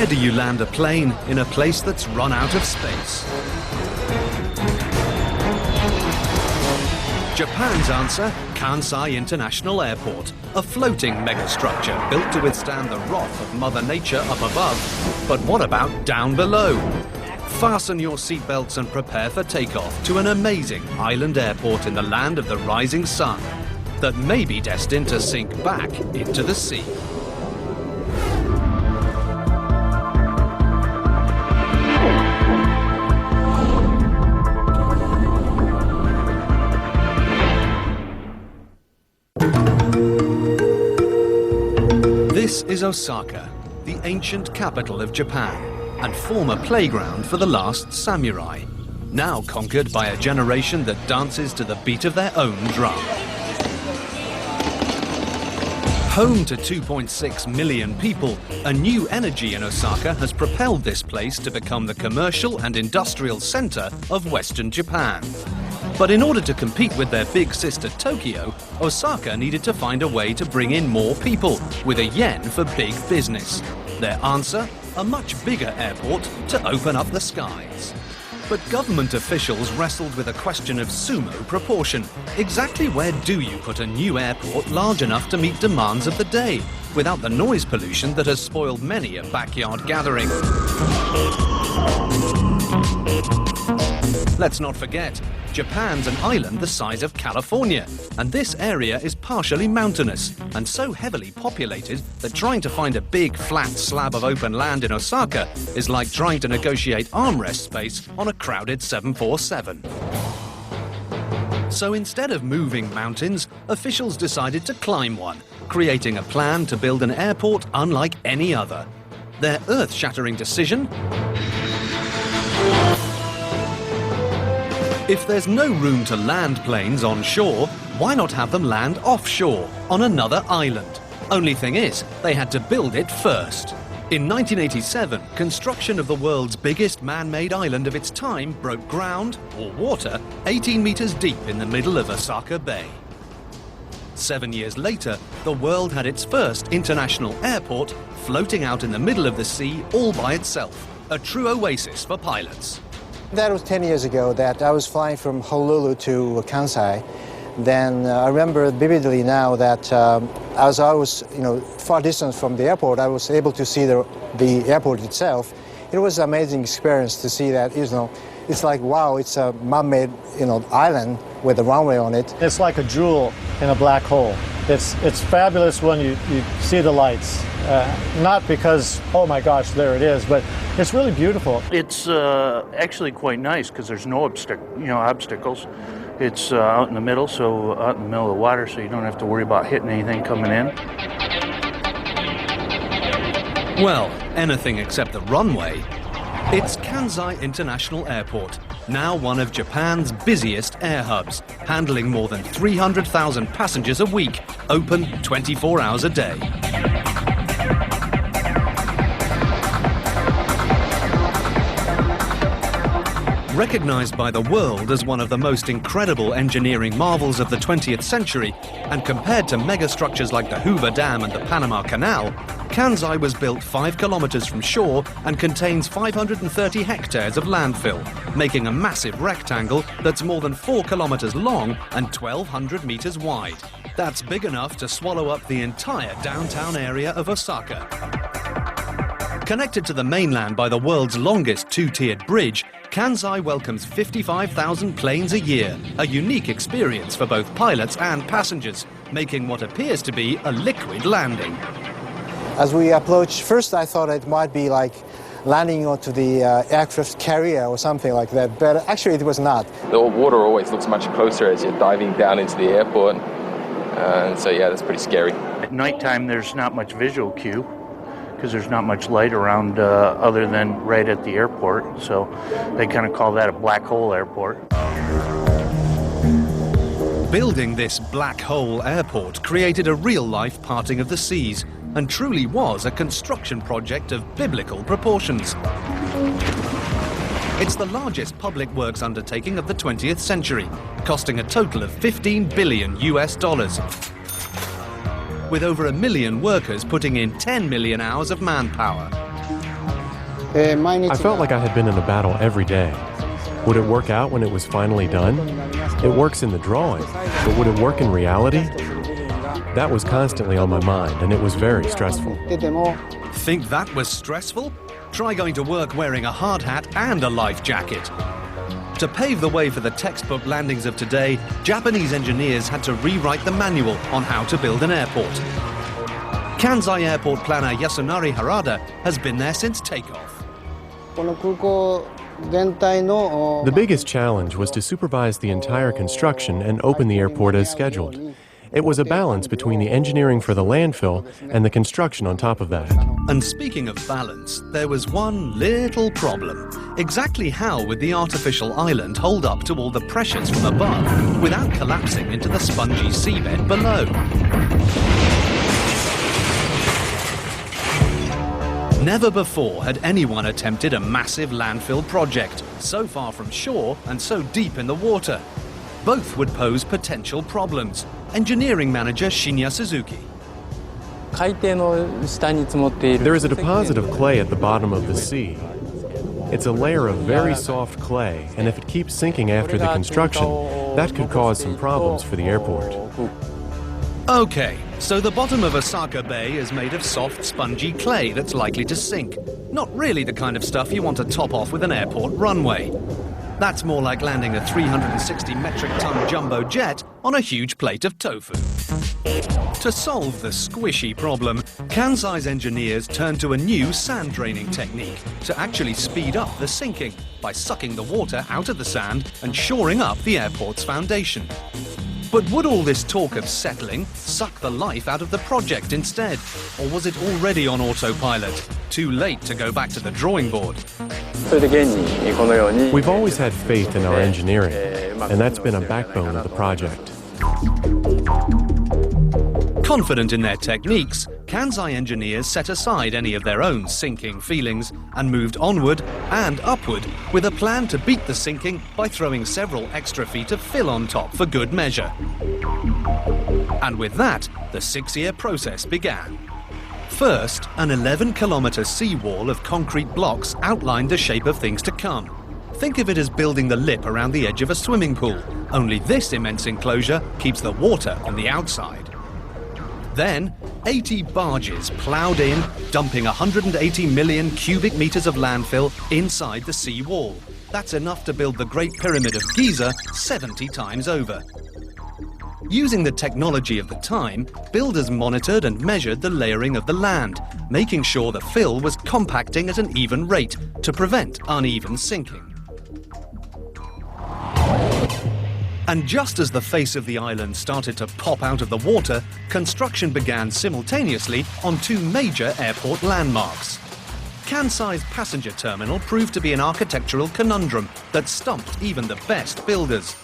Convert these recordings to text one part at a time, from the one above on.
Where do you land a plane in a place that's run out of space? Japan's answer, Kansai International Airport, a floating megastructure built to withstand the wrath of Mother Nature up above. But what about down below? Fasten your seatbelts and prepare for takeoff to an amazing island airport in the land of the rising sun that may be destined to sink back into the sea. This is Osaka, the ancient capital of Japan, and former playground for the last samurai, now conquered by a generation that dances to the beat of their own drum. Home to 2.6 million people, a new energy in Osaka has propelled this place to become the commercial and industrial center of Western Japan. But in order to compete with their big sister Tokyo, Osaka needed to find a way to bring in more people with a yen for big business. Their answer? A much bigger airport to open up the skies. But government officials wrestled with a question of sumo proportion. Exactly where do you put a new airport large enough to meet demands of the day, without the noise pollution that has spoiled many a backyard gathering? Let's not forget, Japan's an island the size of California, and this area is partially mountainous and so heavily populated that trying to find a big flat slab of open land in Osaka is like trying to negotiate armrest space on a crowded 747. So instead of moving mountains, officials decided to climb one, creating a plan to build an airport unlike any other. Their earth-shattering decision? If there's no room to land planes on shore, why not have them land offshore, on another island? Only thing is, they had to build it first. In 1987, construction of the world's biggest man-made island of its time broke ground, or water, 18 meters deep in the middle of Osaka Bay. 7 years later, the world had its first international airport floating out in the middle of the sea all by itself, a true oasis for pilots. That was 10 years ago that I was flying from Honolulu to Kansai. Then I remember vividly now that as I was, far distance from the airport, I was able to see the airport itself. It was an amazing experience to see that, it's like, wow, it's a man-made, island with a runway on it. It's like a jewel in a black hole. It's fabulous when you see the lights. Not because, oh my gosh, there it is, but it's really beautiful. It's actually quite nice because there's no obstacles. It's out in the middle, so out in the middle of the water, so you don't have to worry about hitting anything coming in. Well, anything except the runway. It's Kansai International Airport, now one of Japan's busiest air hubs, handling more than 300,000 passengers a week, open 24 hours a day. Recognized by the world as one of the most incredible engineering marvels of the 20th century, and compared to megastructures like the Hoover Dam and the Panama Canal, Kansai was built 5 kilometers from shore and contains 530 hectares of landfill, making a massive rectangle that's more than 4 kilometers long and 1,200 meters wide. That's big enough to swallow up the entire downtown area of Osaka. Connected to the mainland by the world's longest two-tiered bridge, Kansai welcomes 55,000 planes a year, a unique experience for both pilots and passengers, making what appears to be a liquid landing. As we approached, first I thought it might be like landing onto the aircraft carrier or something like that, but actually it was not. The water always looks much closer as you're diving down into the airport, and so yeah, that's pretty scary. At nighttime, there's not much visual cue because there's not much light around other than right at the airport, so they kind of call that a black hole airport. Building this black hole airport created a real-life parting of the seas, and truly was a construction project of biblical proportions. It's the largest public works undertaking of the 20th century, costing a total of $15 billion US, with over 1 million workers putting in 10 million hours of manpower. I felt like I had been in a battle every day. Would it work out when it was finally done? It works in the drawing, but would it work in reality? That was constantly on my mind, and it was very stressful. Think that was stressful? Try going to work wearing a hard hat and a life jacket. To pave the way for the textbook landings of today, Japanese engineers had to rewrite the manual on how to build an airport. Kansai airport planner Yasunari Harada has been there since takeoff. The biggest challenge was to supervise the entire construction and open the airport as scheduled. It was a balance between the engineering for the landfill and the construction on top of that. And speaking of balance, there was one little problem. Exactly how would the artificial island hold up to all the pressures from above without collapsing into the spongy seabed below? Never before had anyone attempted a massive landfill project, so far from shore and so deep in the water. Both would pose potential problems. Engineering manager Shinya Suzuki. There is a deposit of clay at the bottom of the sea. It's a layer of very soft clay, and if it keeps sinking after the construction, that could cause some problems for the airport. Okay, so the bottom of Osaka Bay is made of soft, spongy clay that's likely to sink. Not really the kind of stuff you want to top off with an airport runway. That's more like landing a 360 metric ton jumbo jet on a huge plate of tofu. To solve the squishy problem, Kansai's engineers turned to a new sand draining technique to actually speed up the sinking by sucking the water out of the sand and shoring up the airport's foundation. But would all this talk of settling suck the life out of the project instead? Or was it already on autopilot? Too late to go back to the drawing board? We've always had faith in our engineering, and that's been a backbone of the project. Confident in their techniques, Kansai engineers set aside any of their own sinking feelings and moved onward and upward with a plan to beat the sinking by throwing several extra feet of fill on top for good measure. And with that, the 6-year process began. First, an 11-kilometer seawall of concrete blocks outlined the shape of things to come. Think of it as building the lip around the edge of a swimming pool, only this immense enclosure keeps the water on the outside. Then, 80 barges ploughed in, dumping 180 million cubic meters of landfill inside the sea wall. That's enough to build the Great Pyramid of Giza 70 times over. Using the technology of the time, builders monitored and measured the layering of the land, making sure the fill was compacting at an even rate to prevent uneven sinking. And just as the face of the island started to pop out of the water, construction began simultaneously on 2 major airport landmarks. Kansai's passenger terminal proved to be an architectural conundrum that stumped even the best builders.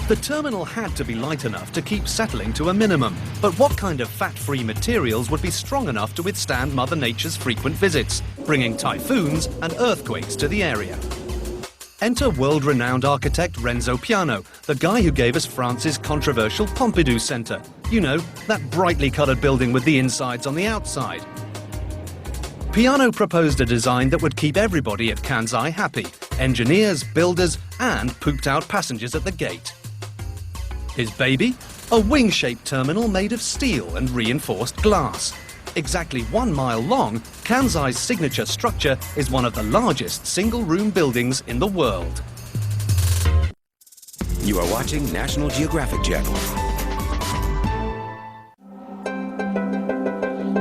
The terminal had to be light enough to keep settling to a minimum, but what kind of fat-free materials would be strong enough to withstand Mother Nature's frequent visits, bringing typhoons and earthquakes to the area? Enter world-renowned architect Renzo Piano, the guy who gave us France's controversial Pompidou Centre. You know, that brightly coloured building with the insides on the outside. Piano proposed a design that would keep everybody at Kansai happy: engineers, builders, and pooped-out passengers at the gate. His baby? A wing-shaped terminal made of steel and reinforced glass. Exactly 1 mile long, Kansai's signature structure is one of the largest single-room buildings in the world. You are watching National Geographic Channel.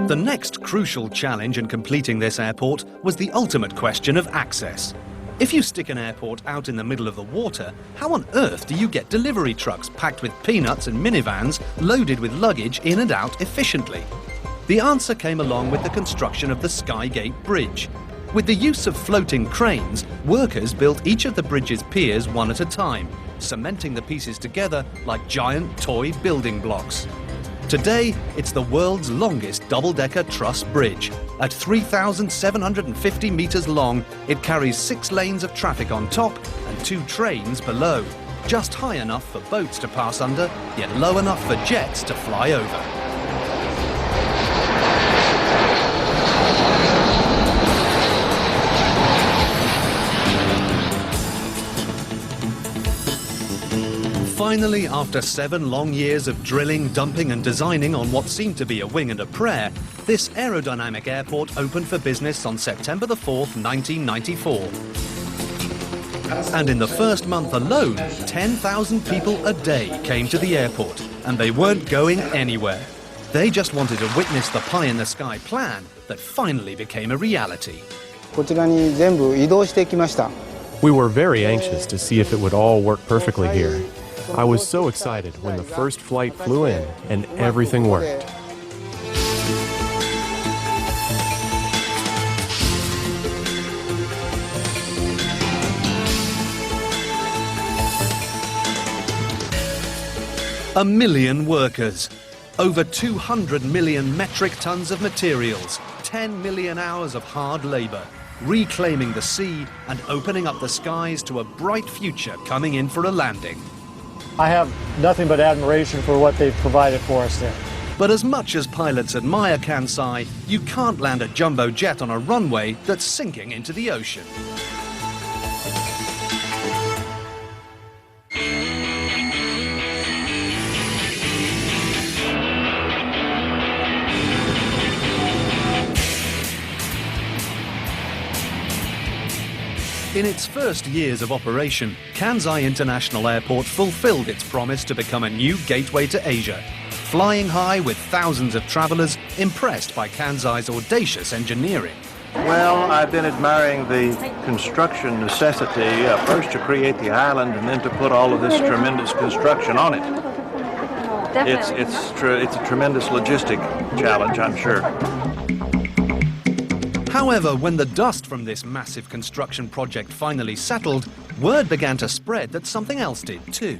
The next crucial challenge in completing this airport was the ultimate question of access. If you stick an airport out in the middle of the water, how on earth do you get delivery trucks packed with peanuts and minivans loaded with luggage in and out efficiently? The answer came along with the construction of the Skygate Bridge. With the use of floating cranes, workers built each of the bridge's piers one at a time, cementing the pieces together like giant toy building blocks. Today, it's the world's longest double-decker truss bridge. At 3,750 meters long, it carries 6 lanes of traffic on top and 2 trains below, just high enough for boats to pass under, yet low enough for jets to fly over. Finally, after 7 long years of drilling, dumping and designing on what seemed to be a wing and a prayer, this aerodynamic airport opened for business on September the 4th, 1994. And in the first month alone, 10,000 people a day came to the airport, and they weren't going anywhere. They just wanted to witness the pie-in-the-sky plan that finally became a reality. こちらに全部移動してきました。 We were very anxious to see if it would all work perfectly here. I was so excited when the first flight flew in and everything worked. A million workers, over 200 million metric tons of materials, 10 million hours of hard labor, reclaiming the sea and opening up the skies to a bright future coming in for a landing. I have nothing but admiration for what they've provided for us there. But as much as pilots admire Kansai, you can't land a jumbo jet on a runway that's sinking into the ocean. In its first years of operation, Kansai International Airport fulfilled its promise to become a new gateway to Asia, flying high with thousands of travelers impressed by Kansai's audacious engineering. Well, I've been admiring the construction necessity, first to create the island and then to put all of this tremendous construction on it. It's a tremendous logistic challenge, I'm sure. However, when the dust from this massive construction project finally settled, word began to spread that something else did too.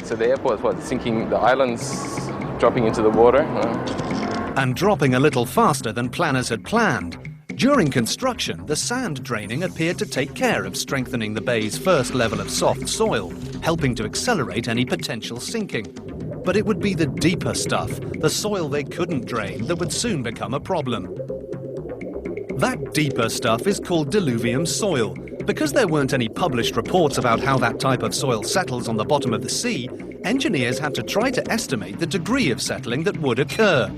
So the airport was sinking, the islands dropping into the water. And dropping a little faster than planners had planned. During construction, the sand draining appeared to take care of strengthening the bay's first level of soft soil, helping to accelerate any potential sinking. But it would be the deeper stuff, the soil they couldn't drain, that would soon become a problem. That deeper stuff is called diluvium soil. Because there weren't any published reports about how that type of soil settles on the bottom of the sea, engineers had to try to estimate the degree of settling that would occur.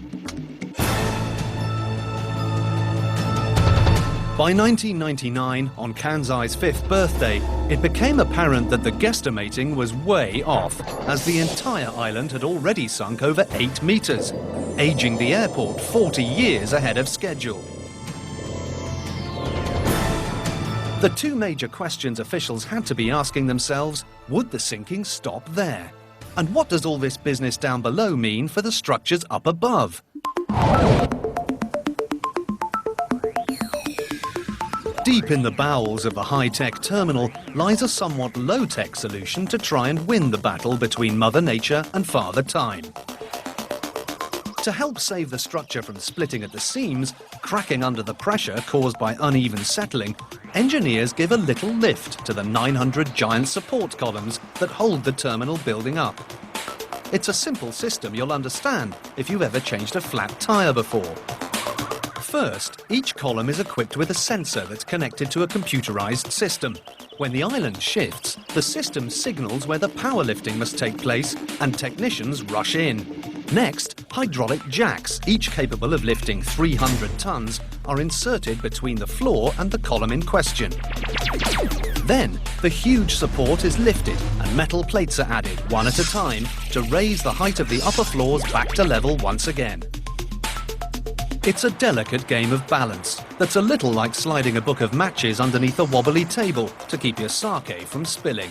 By 1999, on Kansai's 5th birthday, it became apparent that the guesstimating was way off, as the entire island had already sunk over 8 meters, aging the airport 40 years ahead of schedule. The two major questions officials had to be asking themselves: would the sinking stop there? And what does all this business down below mean for the structures up above? Deep in the bowels of the high-tech terminal lies a somewhat low-tech solution to try and win the battle between Mother Nature and Father Time. To help save the structure from splitting at the seams, cracking under the pressure caused by uneven settling, engineers give a little lift to the 900 giant support columns that hold the terminal building up. It's a simple system you'll understand if you've ever changed a flat tire before. First, each column is equipped with a sensor that's connected to a computerized system. When the island shifts, the system signals where the power lifting must take place and technicians rush in. Next, hydraulic jacks, each capable of lifting 300 tons, are inserted between the floor and the column in question. Then, the huge support is lifted and metal plates are added, one at a time, to raise the height of the upper floors back to level once again. It's a delicate game of balance that's a little like sliding a book of matches underneath a wobbly table to keep your sake from spilling.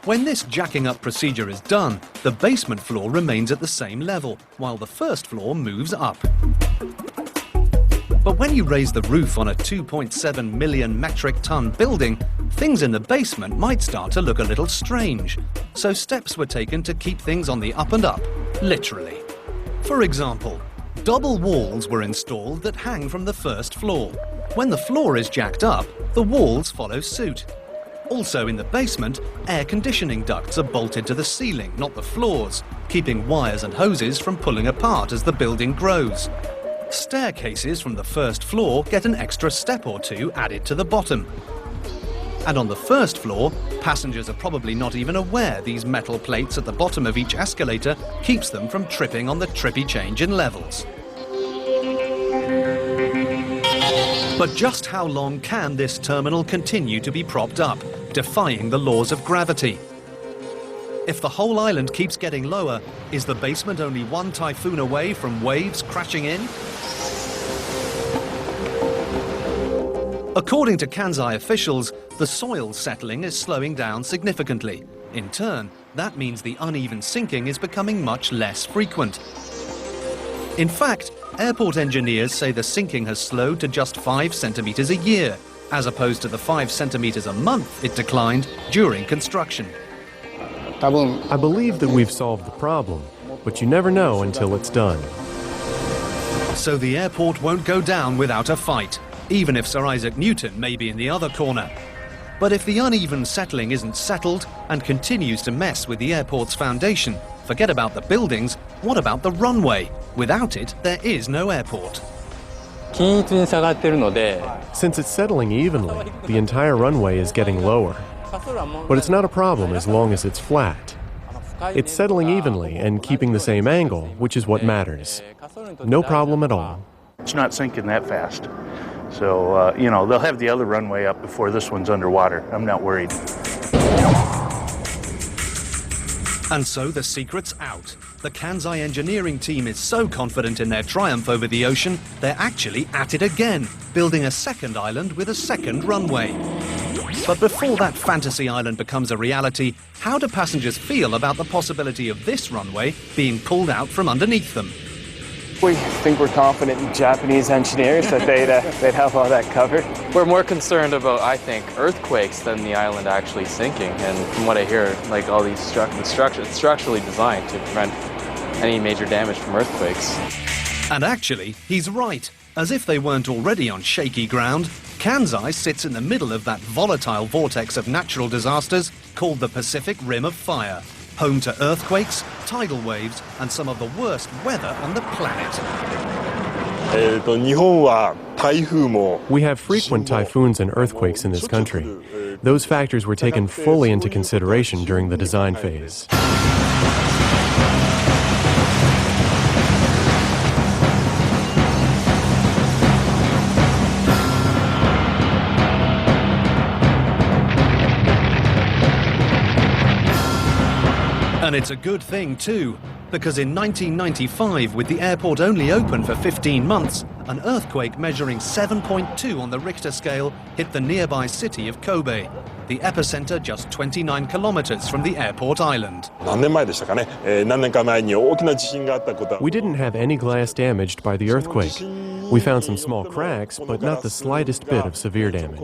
When this jacking up procedure is done, the basement floor remains at the same level, while the first floor moves up. But when you raise the roof on a 2.7 million metric ton building, things in the basement might start to look a little strange. So steps were taken to keep things on the up and up, literally. For example, double walls were installed that hang from the first floor. When the floor is jacked up, the walls follow suit. Also in the basement, air conditioning ducts are bolted to the ceiling, not the floors, keeping wires and hoses from pulling apart as the building grows. Staircases from the first floor get an extra step or two added to the bottom. And on the first floor, Passengers are probably not even aware these metal plates at the bottom of each escalator keeps them from tripping on the trippy change in levels. But just how long can this terminal continue to be propped up, defying the laws of gravity? If the whole island keeps getting lower, is the basement only one typhoon away from waves crashing in? According to Kansai officials, the soil settling is slowing down significantly. In turn, that means the uneven sinking is becoming much less frequent. In fact, airport engineers say the sinking has slowed to just 5 centimeters a year, as opposed to the 5 centimeters a month it declined during construction. I believe that we've solved the problem, but you never know until it's done. So the airport won't go down without a fight, even if Sir Isaac Newton may be in the other corner. But if the uneven settling isn't settled and continues to mess with the airport's foundation, forget about the buildings, what about the runway? Without it, there is no airport. Since it's settling evenly, the entire runway is getting lower. But it's not a problem as long as it's flat. It's settling evenly and keeping the same angle, which is what matters. No problem at all. It's not sinking that fast. So, you know, they'll have the other runway up before this one's underwater. I'm not worried. And so the secret's out. The Kansai engineering team is so confident in their triumph over the ocean, they're actually at it again, building a second island with a second runway. But before that fantasy island becomes a reality, how do passengers feel about the possibility of this runway being pulled out from underneath them? We think we're confident in Japanese engineers that they'd have all that covered. We're more concerned about, I think, earthquakes than the island actually sinking. And from what I hear, like all these it's structurally designed to prevent any major damage from earthquakes. And actually, he's right. As if they weren't already on shaky ground, Kansai sits in the middle of that volatile vortex of natural disasters called the Pacific Rim of Fire, home to earthquakes, tidal waves, and some of the worst weather on the planet. We have frequent typhoons and earthquakes in this country. Those factors were taken fully into consideration during the design phase. And it's a good thing too, because in 1995, with the airport only open for 15 months, an earthquake measuring 7.2 on the Richter scale hit the nearby city of Kobe, the epicenter just 29 kilometers from the airport island. We didn't have any glass damaged by the earthquake. We found some small cracks, but not the slightest bit of severe damage.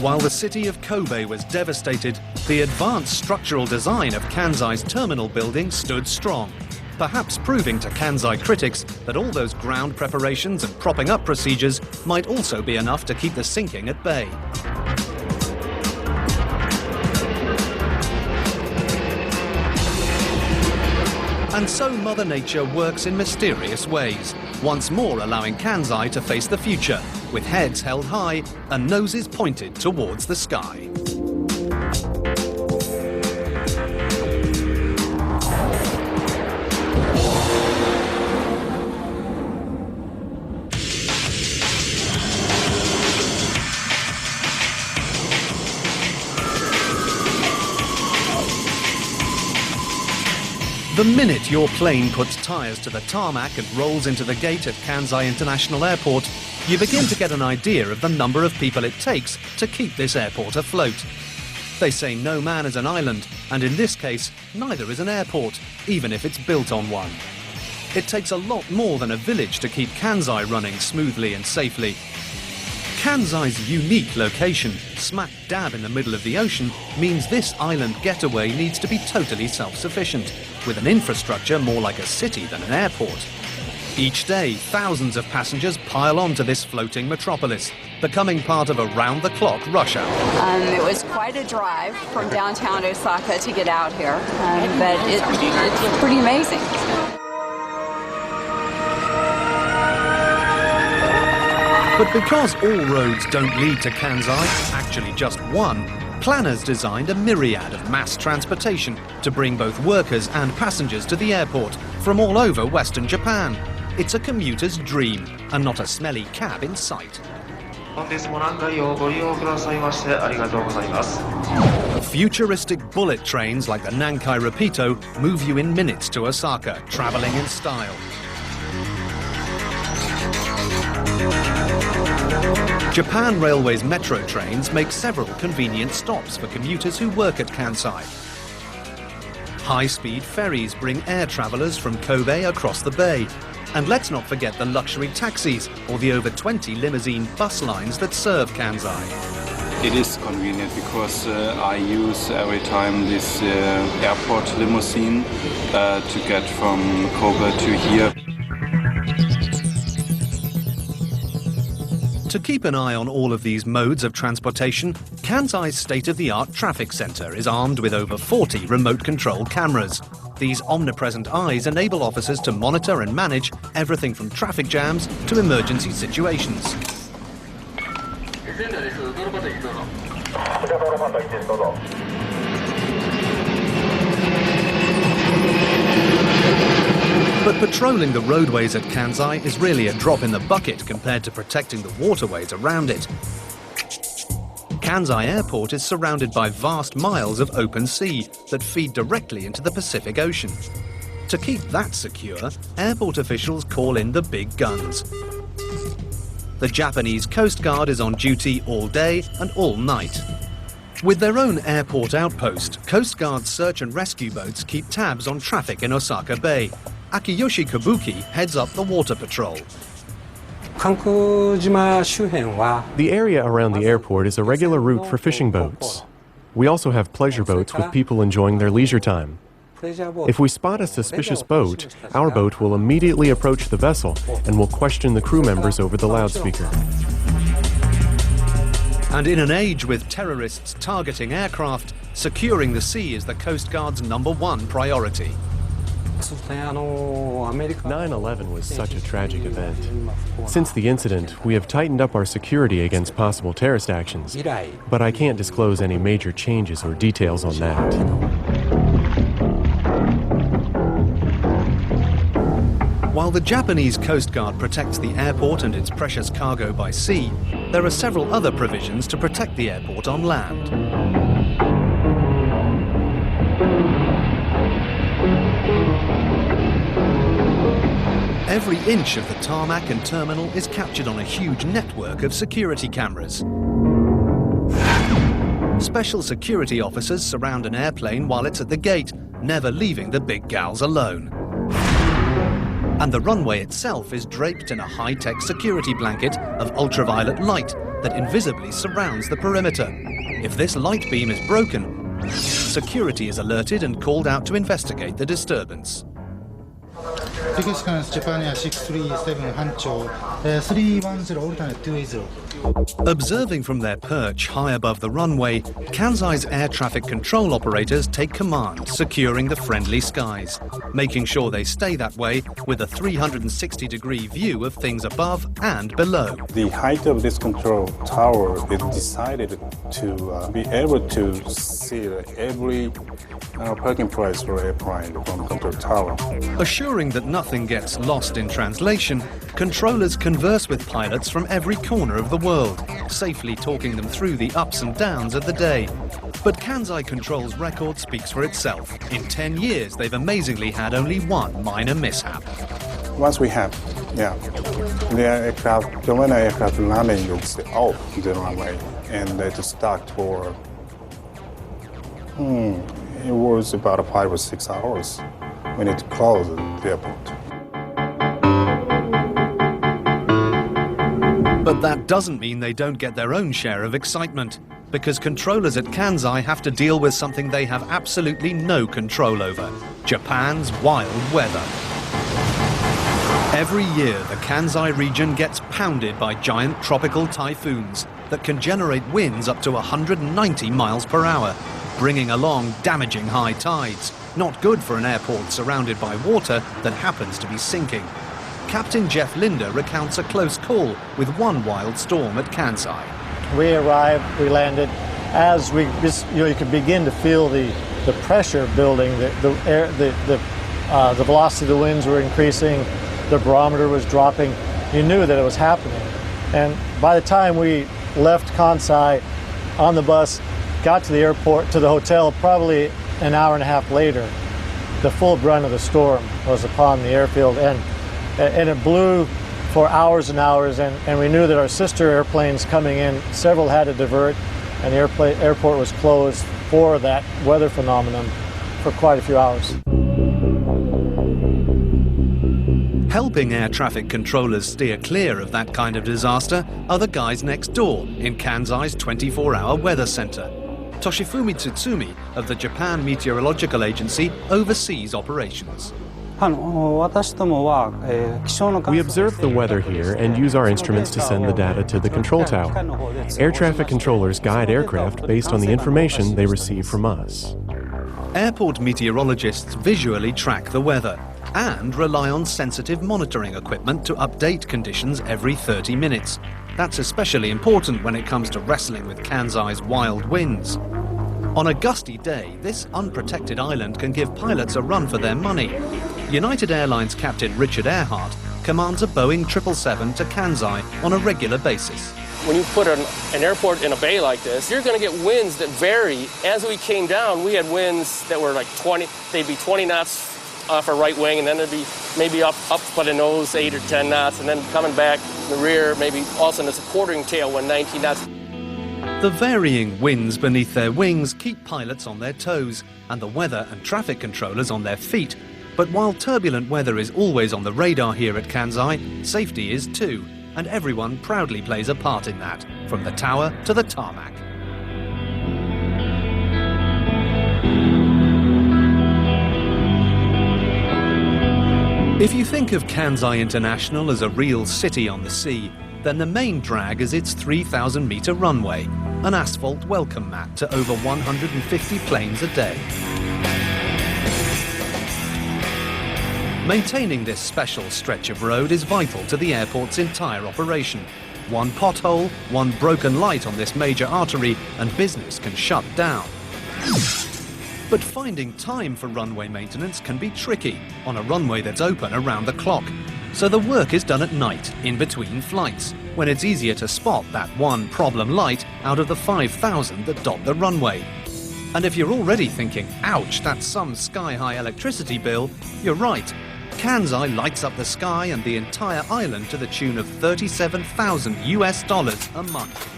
While the city of Kobe was devastated, the advanced structural design of Kansai's terminal building stood strong, perhaps proving to Kansai critics that all those ground preparations and propping up procedures might also be enough to keep the sinking at bay. And so Mother Nature works in mysterious ways, once more allowing Kansai to face the future, with heads held high and noses pointed towards the sky. The minute your plane puts tyres to the tarmac and rolls into the gate at Kansai International Airport, you begin to get an idea of the number of people it takes to keep this airport afloat. They say no man is an island, and in this case, neither is an airport, even if it's built on one. It takes a lot more than a village to keep Kansai running smoothly and safely. Kansai's unique location, smack dab in the middle of the ocean, means this island getaway needs to be totally self-sufficient, with an infrastructure more like a city than an airport. Each day, thousands of passengers pile onto this floating metropolis, becoming part of a round-the-clock rush hour. It was quite a drive from downtown Osaka to get out here, but it's pretty amazing. But because all roads don't lead to Kansai, actually just one, planners designed a myriad of mass transportation to bring both workers and passengers to the airport from all over Western Japan. It's a commuter's dream, and not a smelly cab in sight. Futuristic bullet trains like the Nankai Rapido move you in minutes to Osaka, traveling in style. Japan Railway's metro trains make several convenient stops for commuters who work at Kansai. High-speed ferries bring air travellers from Kobe across the bay. And let's not forget the luxury taxis or the over 20 limousine bus lines that serve Kansai. It is convenient because I use every time this airport limousine to get from Kobe to here. To keep an eye on all of these modes of transportation, Kansai's state-of-the-art traffic centre is armed with over 40 remote-control cameras. These omnipresent eyes enable officers to monitor and manage everything from traffic jams to emergency situations. But patrolling the roadways at Kansai is really a drop in the bucket compared to protecting the waterways around it. Kansai Airport is surrounded by vast miles of open sea that feed directly into the Pacific Ocean. To keep that secure, airport officials call in the big guns. The Japanese Coast Guard is on duty all day and all night. With their own airport outpost, Coast Guard search and rescue boats keep tabs on traffic in Osaka Bay. Akiyoshi Kabuki heads up the water patrol. The area around the airport is a regular route for fishing boats. We also have pleasure boats with people enjoying their leisure time. If we spot a suspicious boat, our boat will immediately approach the vessel and will question the crew members over the loudspeaker. And in an age with terrorists targeting aircraft, securing the sea is the Coast Guard's #1 priority. 9/11 was such a tragic event. Since the incident, we have tightened up our security against possible terrorist actions, but I can't disclose any major changes or details on that. While the Japanese Coast Guard protects the airport and its precious cargo by sea, there are several other provisions to protect the airport on land. Every inch of the tarmac and terminal is captured on a huge network of security cameras. Special security officers surround an airplane while it's at the gate, never leaving the big gals alone. And the runway itself is draped in a high-tech security blanket of ultraviolet light that invisibly surrounds the perimeter. If this light beam is broken, security is alerted and called out to investigate the disturbance. Japan 637 Hancho 310 alternate 280. Observing from their perch high above the runway, Kansai's air traffic control operators take command, securing the friendly skies, making sure they stay that way with a 360-degree view of things above and below. The height of this control tower is decided to be able to see every parking place for airplane from control tower. Assuring that nothing gets lost in translation, controllers converse with pilots from every corner of the world, safely talking them through the ups and downs of the day. But Kansai Control's record speaks for itself. In 10 years, they've amazingly had only one minor mishap. Once we have, the aircraft, when the aircraft landing is off the runway, and they just stuck for, it was about 5 or 6 hours. We need to close the airport. But that doesn't mean they don't get their own share of excitement, because controllers at Kansai have to deal with something they have absolutely no control over: Japan's wild weather. Every year, the Kansai region gets pounded by giant tropical typhoons that can generate winds up to 190 miles per hour, bringing along damaging high tides, not good for an airport surrounded by water that happens to be sinking. Captain Jeff Linder recounts a close call with one wild storm at Kansai. We arrived, we landed. As we, you could begin to feel the pressure building. The velocity of the winds were increasing. The barometer was dropping. You knew that it was happening. And by the time we left Kansai on the bus, got to the airport, to the hotel, probably an hour and a half later, the full brunt of the storm was upon the airfield, and it blew for hours and hours, and we knew that our sister airplanes coming in, several had to divert, and the airport was closed for that weather phenomenon for quite a few hours. Helping air traffic controllers steer clear of that kind of disaster are the guys next door in Kansai's 24-hour weather center. Toshifumi Tsutsumi of the Japan Meteorological Agency oversees operations. We observe the weather here and use our instruments to send the data to the control tower. Air traffic controllers guide aircraft based on the information they receive from us. Airport meteorologists visually track the weather and rely on sensitive monitoring equipment to update conditions every 30 minutes. That's especially important when it comes to wrestling with Kansai's wild winds. On a gusty day, this unprotected island can give pilots a run for their money. United Airlines captain Richard Earhart commands a Boeing 777 to Kansai on a regular basis. When you put an airport in a bay like this, you're going to get winds that vary. As we came down, we had winds that were like 20, they'd be 20 knots off our right wing, and then it'd be maybe up by the nose, 8 or 10 knots, and then coming back in the rear, maybe all of a sudden it's a quartering tail when 19 knots. The varying winds beneath their wings keep pilots on their toes and the weather and traffic controllers on their feet. But while turbulent weather is always on the radar here at Kansai, safety is too, and everyone proudly plays a part in that, from the tower to the tarmac. If you think of Kansai International as a real city on the sea, then the main drag is its 3,000-meter runway, an asphalt welcome mat to over 150 planes a day. Maintaining this special stretch of road is vital to the airport's entire operation. One pothole, one broken light on this major artery, and business can shut down. But finding time for runway maintenance can be tricky on a runway that's open around the clock. So the work is done at night, in between flights, when it's easier to spot that one problem light out of the 5,000 that dot the runway. And if you're already thinking, ouch, that's some sky-high electricity bill, you're right. Kansai lights up the sky and the entire island to the tune of $37,000 a month.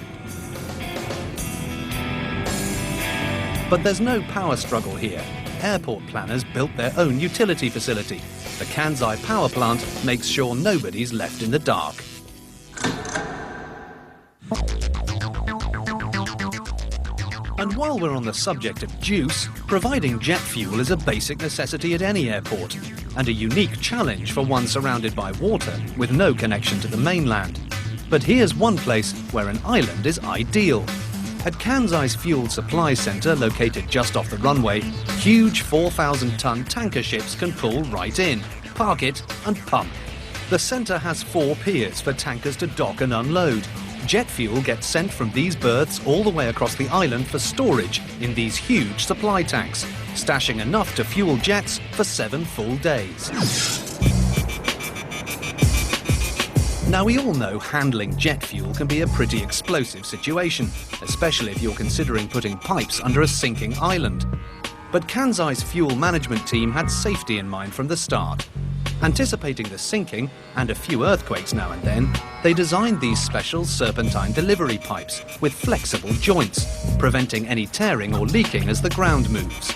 But there's no power struggle here. Airport planners built their own utility facility. The Kansai power plant makes sure nobody's left in the dark. And while we're on the subject of juice, providing jet fuel is a basic necessity at any airport, and a unique challenge for one surrounded by water with no connection to the mainland. But here's one place where an island is ideal. At Kansai's fuel supply centre, located just off the runway, huge 4,000-ton tanker ships can pull right in, park it and pump. The centre has 4 piers for tankers to dock and unload. Jet fuel gets sent from these berths all the way across the island for storage in these huge supply tanks, stashing enough to fuel jets for 7 full days. Now, we all know handling jet fuel can be a pretty explosive situation, especially if you're considering putting pipes under a sinking island. But Kansai's fuel management team had safety in mind from the start. Anticipating the sinking and a few earthquakes now and then, they designed these special serpentine delivery pipes with flexible joints, preventing any tearing or leaking as the ground moves.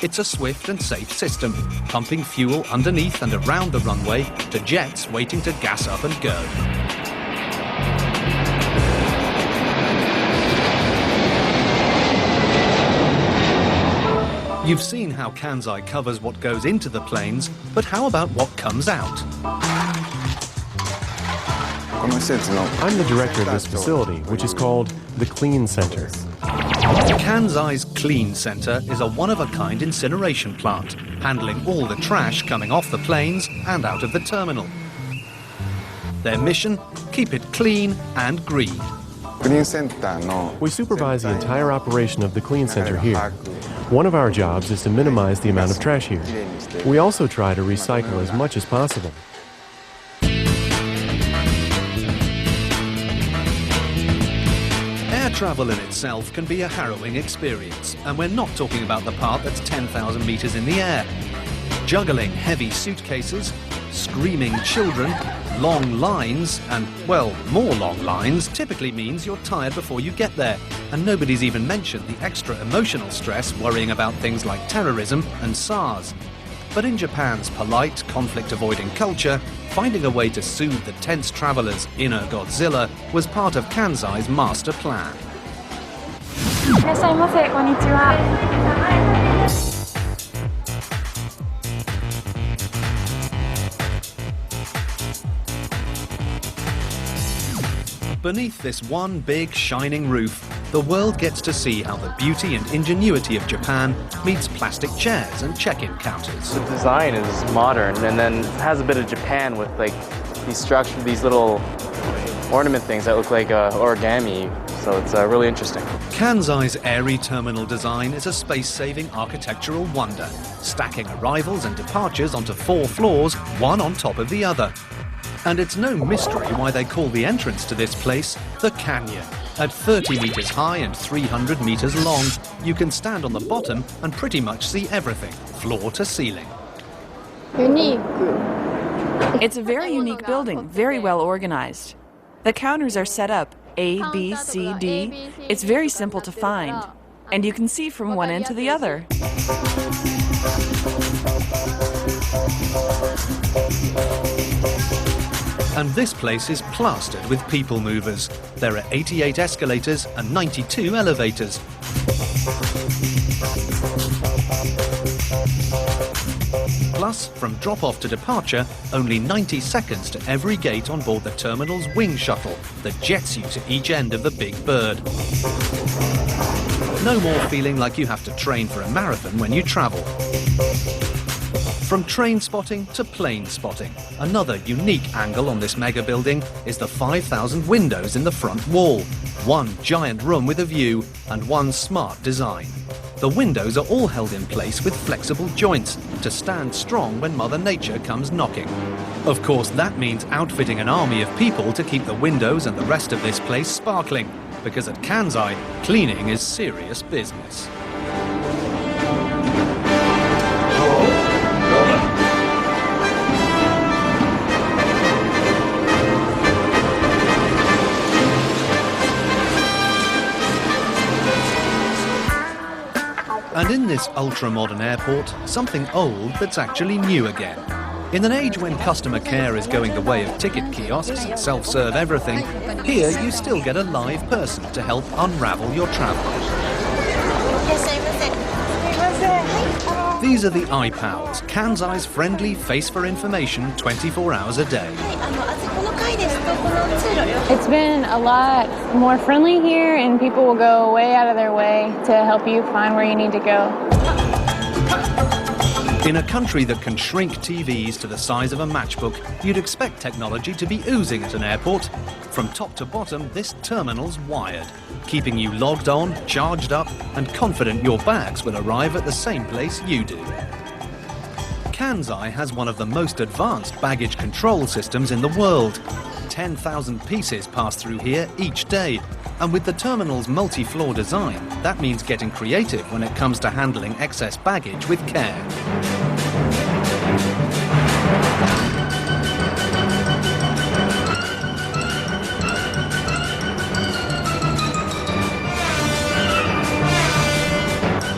It's a swift and safe system, pumping fuel underneath and around the runway to jets waiting to gas up and go. You've seen how Kansai covers what goes into the planes, but how about what comes out? I'm the director of this facility, which is called the Clean Center. Kansai's Clean Center is a one-of-a-kind incineration plant, handling all the trash coming off the planes and out of the terminal. Their mission? Keep it clean and green. We supervise the entire operation of the Clean Center here. One of our jobs is to minimize the amount of trash here. We also try to recycle as much as possible. Air travel in itself can be a harrowing experience, and we're not talking about the part that's 10,000 meters in the air. Juggling heavy suitcases, screaming children, long lines, and, well, more long lines typically means you're tired before you get there, and nobody's even mentioned the extra emotional stress worrying about things like terrorism and SARS. But in Japan's polite, conflict-avoiding culture, finding a way to soothe the tense traveller's inner Godzilla was part of Kansai's master plan. Beneath this one big shining roof, the world gets to see how the beauty and ingenuity of Japan meets plastic chairs and check-in counters. The design is modern and then has a bit of Japan with like these little ornament things that look like origami, so it's really interesting. Kansai's airy terminal design is a space-saving architectural wonder, stacking arrivals and departures onto 4 floors, one on top of the other. And it's no mystery why they call the entrance to this place the Canyon. At 30 meters high and 300 meters long, you can stand on the bottom and pretty much see everything, floor to ceiling. Unique. It's a very unique building, very well organized. The counters are set up A, B, C, D. It's very simple to find, and you can see from one end to the other. And this place is plastered with people movers. There are 88 escalators and 92 elevators. Plus, from drop-off to departure, only 90 seconds to every gate on board the terminal's wing shuttle that jets you to each end of the big bird. No more feeling like you have to train for a marathon when you travel. From train spotting to plane spotting, another unique angle on this mega building is the 5,000 windows in the front wall. One giant room with a view and one smart design. The windows are all held in place with flexible joints to stand strong when Mother Nature comes knocking. Of course, that means outfitting an army of people to keep the windows and the rest of this place sparkling, because at Kansai, cleaning is serious business. And in this ultra-modern airport, something old that's actually new again. In an age when customer care is going the way of ticket kiosks and self-serve everything, here you still get a live person to help unravel your travel. These are the iPals, Kansai's friendly face for information 24 hours a day. It's been a lot more friendly here, and people will go way out of their way to help you find where you need to go. In a country that can shrink TVs to the size of a matchbook, you'd expect technology to be oozing at an airport. From top to bottom, this terminal's wired, keeping you logged on, charged up, and confident your bags will arrive at the same place you do. Kansai has one of the most advanced baggage control systems in the world. 10,000 pieces pass through here each day, and with the terminal's multi-floor design, that means getting creative when it comes to handling excess baggage with care.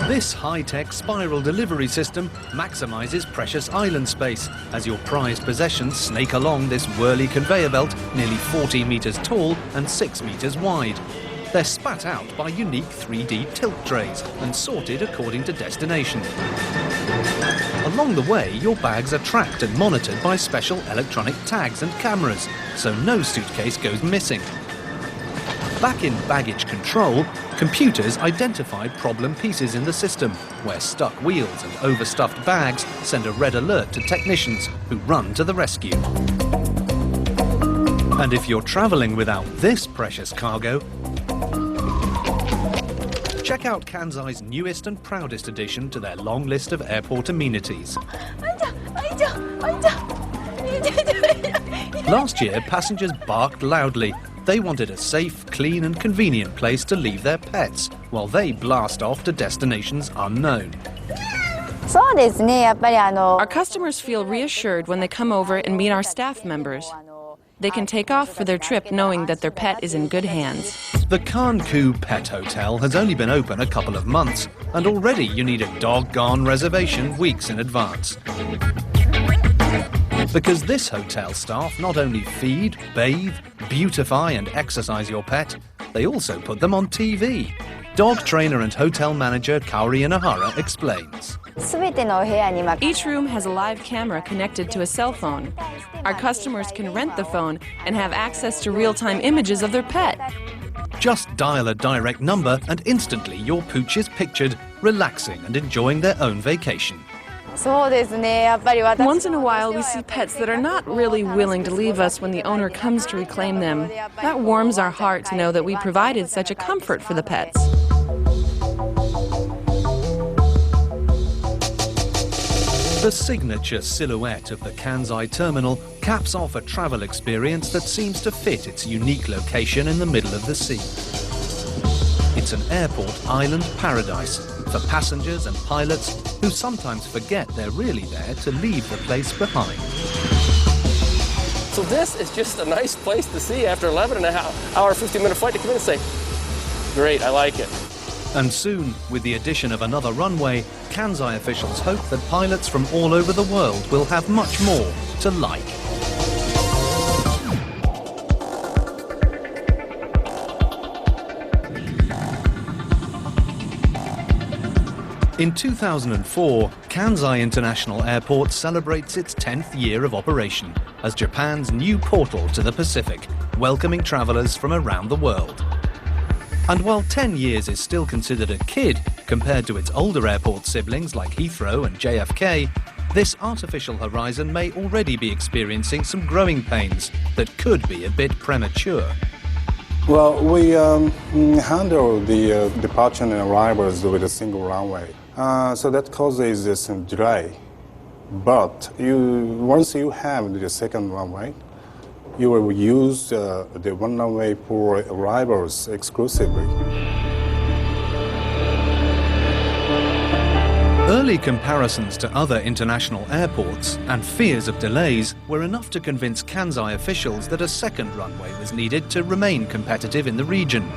This high-tech spiral delivery system maximizes precious island space as your prized possessions snake along this whirly conveyor belt nearly 40 meters tall and 6 meters wide. They're spat out by unique 3D tilt trays and sorted according to destination. Along the way, your bags are tracked and monitored by special electronic tags and cameras, so no suitcase goes missing. Back in baggage control, computers identified problem pieces in the system, where stuck wheels and overstuffed bags send a red alert to technicians who run to the rescue. And if you're traveling without this precious cargo, check out Kansai's newest and proudest addition to their long list of airport amenities. Last year, passengers barked loudly. They wanted a safe, clean and convenient place to leave their pets while they blast off to destinations unknown. Our customers feel reassured when they come over and meet our staff members. They can take off for their trip knowing that their pet is in good hands. The Kanku Pet Hotel has only been open a couple of months, and already you need a doggone reservation weeks in advance. Because this hotel staff not only feed, bathe, beautify and exercise your pet, they also put them on TV. Dog trainer and hotel manager Kaori Inahara explains. Each room has a live camera connected to a cell phone. Our customers can rent the phone and have access to real-time images of their pet. Just dial a direct number and instantly your pooch is pictured, relaxing and enjoying their own vacation. Once in a while we see pets that are not really willing to leave us when the owner comes to reclaim them. That warms our heart to know that we provided such a comfort for the pets. The signature silhouette of the Kansai terminal caps off a travel experience that seems to fit its unique location in the middle of the sea. It's an airport island paradise for passengers and pilots who sometimes forget they're really there to leave the place behind. So this is just a nice place to see after 11-and-a-half-hour, 50-minute flight to come in and say, great, I like it. And soon, with the addition of another runway, Kansai officials hope that pilots from all over the world will have much more to like. In 2004, Kansai International Airport celebrates its 10th year of operation as Japan's new portal to the Pacific, welcoming travelers from around the world. And while 10 years is still considered a kid compared to its older airport siblings like Heathrow and JFK, this artificial horizon may already be experiencing some growing pains that could be a bit premature. Well, we handle the departure and arrivals with a single runway. So that causes some delay. But once you have the second runway, you will use the one runway for arrivals exclusively. Early comparisons to other international airports and fears of delays were enough to convince Kansai officials that a second runway was needed to remain competitive in the region.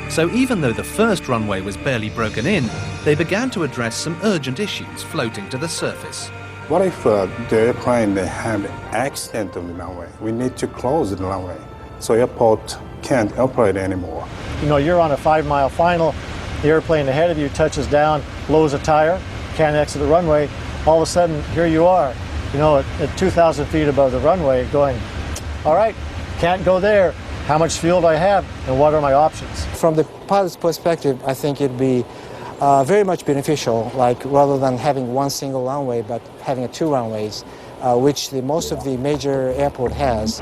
So even though the first runway was barely broken in, they began to address some urgent issues floating to the surface. What if the airplane had an accident on the runway? We need to close the runway, so airport can't operate anymore. You know, you're on a 5-mile final, the airplane ahead of you touches down, blows a tire, can't exit the runway. All of a sudden, here you are, you know, at 2,000 feet above the runway going, all right, can't go there. How much fuel do I have, and what are my options? From the pilot's perspective, I think it'd be very much beneficial, like rather than having one single runway, but having 2 runways, which most of the major airport has.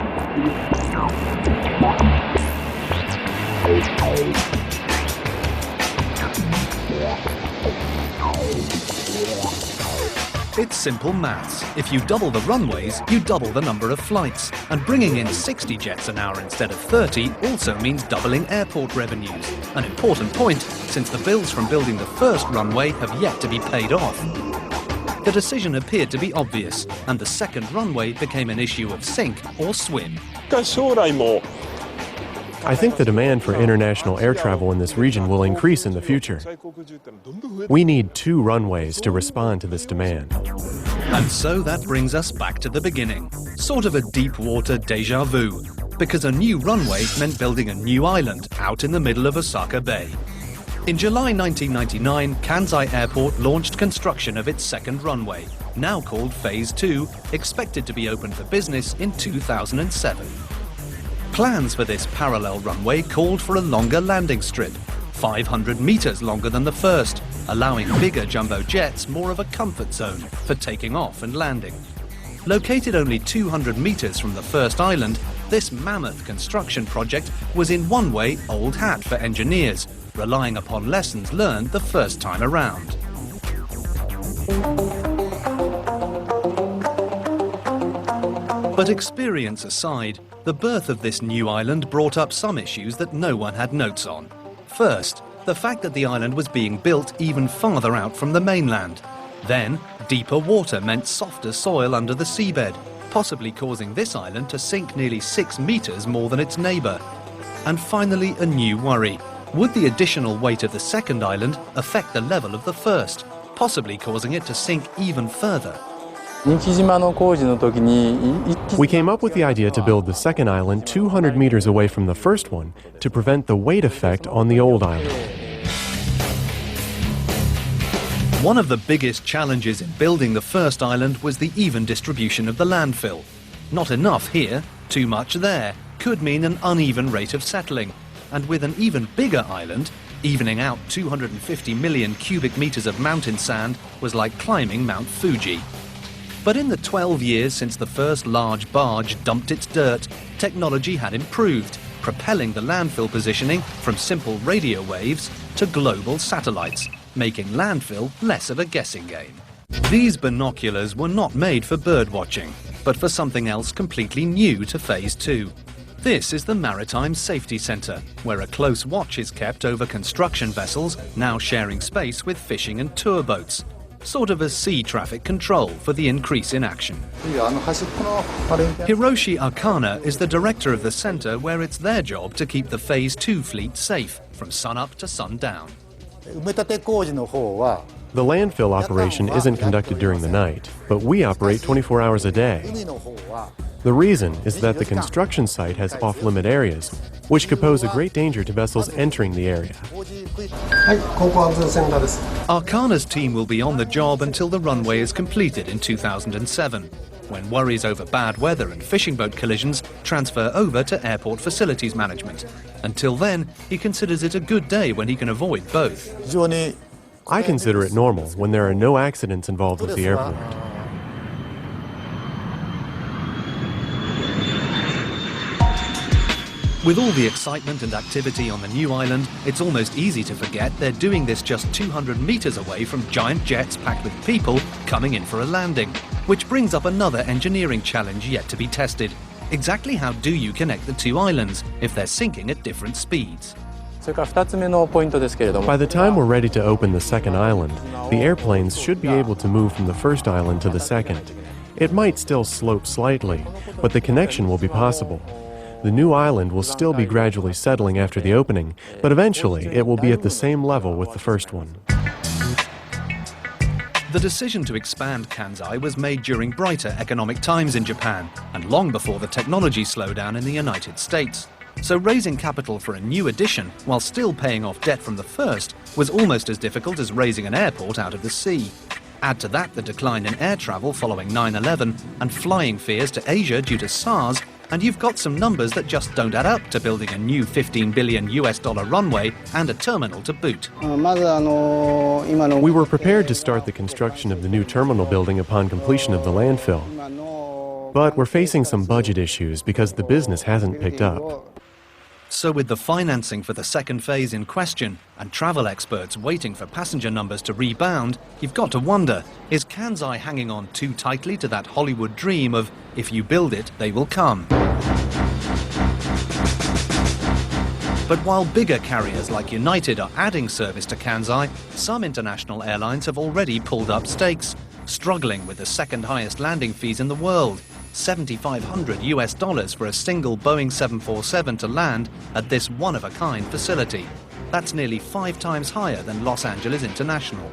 It's simple maths. If you double the runways, you double the number of flights. And bringing in 60 jets an hour instead of 30 also means doubling airport revenues. An important point, since the bills from building the first runway have yet to be paid off. The decision appeared to be obvious, and the second runway became an issue of sink or swim. I think the demand for international air travel in this region will increase in the future. We need 2 runways to respond to this demand. And so that brings us back to the beginning, sort of a deep water déjà vu, because a new runway meant building a new island out in the middle of Osaka Bay. In July 1999, Kansai Airport launched construction of its second runway, now called Phase 2, expected to be open for business in 2007. Plans for this parallel runway called for a longer landing strip, 500 meters longer than the first, allowing bigger jumbo jets more of a comfort zone for taking off and landing. Located only 200 meters from the first island, This mammoth construction project was in one way old hat for engineers, relying upon lessons learned the first time around. But experience aside, the birth of this new island brought up some issues that no one had notes on. First, the fact that the island was being built even farther out from the mainland. Then, deeper water meant softer soil under the seabed, possibly causing this island to sink nearly 6 meters more than its neighbor. And finally, a new worry. Would the additional weight of the second island affect the level of the first, possibly causing it to sink even further? We came up with the idea to build the second island 200 meters away from the first one to prevent the weight effect on the old island. One of the biggest challenges in building the first island was the even distribution of the landfill. Not enough here, too much there, could mean an uneven rate of settling. And with an even bigger island, evening out 250 million cubic meters of mountain sand was like climbing Mount Fuji. But in the 12 years since the first large barge dumped its dirt, technology had improved, propelling the landfill positioning from simple radio waves to global satellites, making landfill less of a guessing game. These binoculars were not made for bird watching, but for something else completely new to Phase 2. This is the Maritime Safety Centre, where a close watch is kept over construction vessels now sharing space with fishing and tour boats. Sort of a sea traffic control for the increase in action. Hiroshi Akana is the director of the centre, where it's their job to keep the Phase 2 fleet safe from sunup to sundown. The landfill operation isn't conducted during the night, but we operate 24 hours a day. The reason is that the construction site has off-limit areas, which could pose a great danger to vessels entering the area. Arkana's team will be on the job until the runway is completed in 2007, when worries over bad weather and fishing boat collisions transfer over to airport facilities management. Until then, he considers it a good day when he can avoid both. I consider it normal when there are no accidents involved with the airport. With all the excitement and activity on the new island, it's almost easy to forget they're doing this just 200 meters away from giant jets packed with people coming in for a landing. Which brings up another engineering challenge yet to be tested. Exactly how do you connect the two islands if they're sinking at different speeds? By the time we're ready to open the second island, the airplanes should be able to move from the first island to the second. It might still slope slightly, but the connection will be possible. The new island will still be gradually settling after the opening, but eventually it will be at the same level with the first one. The decision to expand Kansai was made during brighter economic times in Japan and long before the technology slowdown in the United States. So raising capital for a new addition while still paying off debt from the first was almost as difficult as raising an airport out of the sea. Add to that the decline in air travel following 9/11 and flying fears to Asia due to SARS, and you've got some numbers that just don't add up to building a new $15 billion runway and a terminal to boot. We were prepared to start the construction of the new terminal building upon completion of the landfill. But we're facing some budget issues because the business hasn't picked up. So with the financing for the second phase in question and travel experts waiting for passenger numbers to rebound, you've got to wonder, is Kansai hanging on too tightly to that Hollywood dream of, if you build it, they will come? But while bigger carriers like United are adding service to Kansai, some international airlines have already pulled up stakes, struggling with the second highest landing fees in the world. $7,500 for a single Boeing 747 to land at this one-of-a-kind facility. That's nearly 5 times higher than Los Angeles International.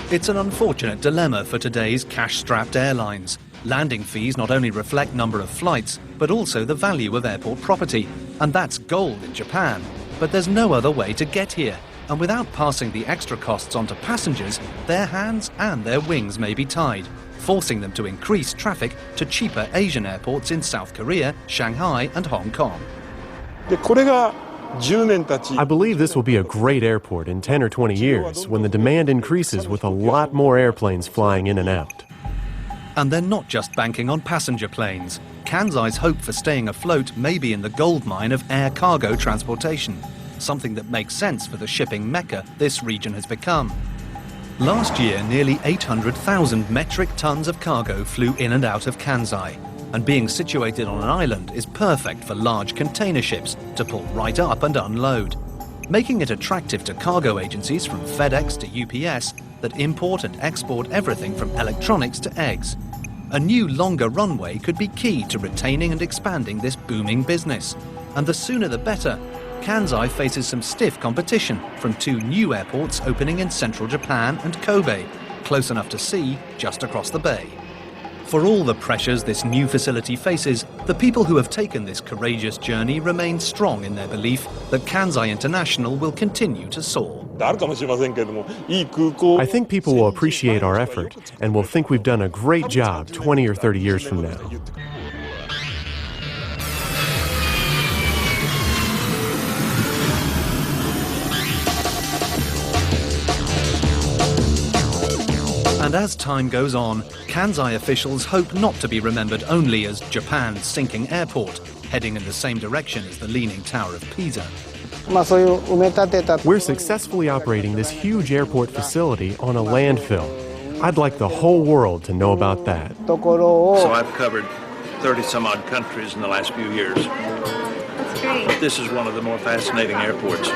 It's an unfortunate dilemma for today's cash-strapped airlines. Landing fees not only reflect number of flights, but also the value of airport property. And that's gold in Japan. But there's no other way to get here. And without passing the extra costs onto passengers, their hands and their wings may be tied, forcing them to increase traffic to cheaper Asian airports in South Korea, Shanghai and Hong Kong. I believe this will be a great airport in 10 or 20 years when the demand increases with a lot more airplanes flying in and out. And they're not just banking on passenger planes. Kansai's hope for staying afloat may be in the gold mine of air cargo transportation, something that makes sense for the shipping mecca this region has become. Last year, nearly 800,000 metric tons of cargo flew in and out of Kansai, and being situated on an island is perfect for large container ships to pull right up and unload, making it attractive to cargo agencies from FedEx to UPS that import and export everything from electronics to eggs. A new, longer runway could be key to retaining and expanding this booming business, and the sooner the better. Kansai faces some stiff competition from two new airports opening in central Japan and Kobe, close enough to see just across the bay. For all the pressures this new facility faces, the people who have taken this courageous journey remain strong in their belief that Kansai International will continue to soar. I think people will appreciate our effort and will think we've done a great job 20 or 30 years from now. And as time goes on, Kansai officials hope not to be remembered only as Japan's sinking airport, heading in the same direction as the Leaning Tower of Pisa. We're successfully operating this huge airport facility on a landfill. I'd like the whole world to know about that. So I've covered 30-some-odd countries in the last few years. That's great. But this is one of the more fascinating airports.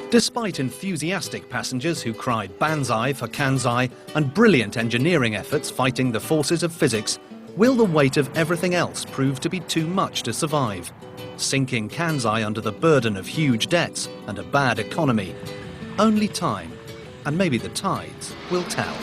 Despite enthusiastic passengers who cried Banzai for Kansai and brilliant engineering efforts fighting the forces of physics, will the weight of everything else prove to be too much to survive? Sinking Kansai under the burden of huge debts and a bad economy? Only time, and maybe the tides, will tell.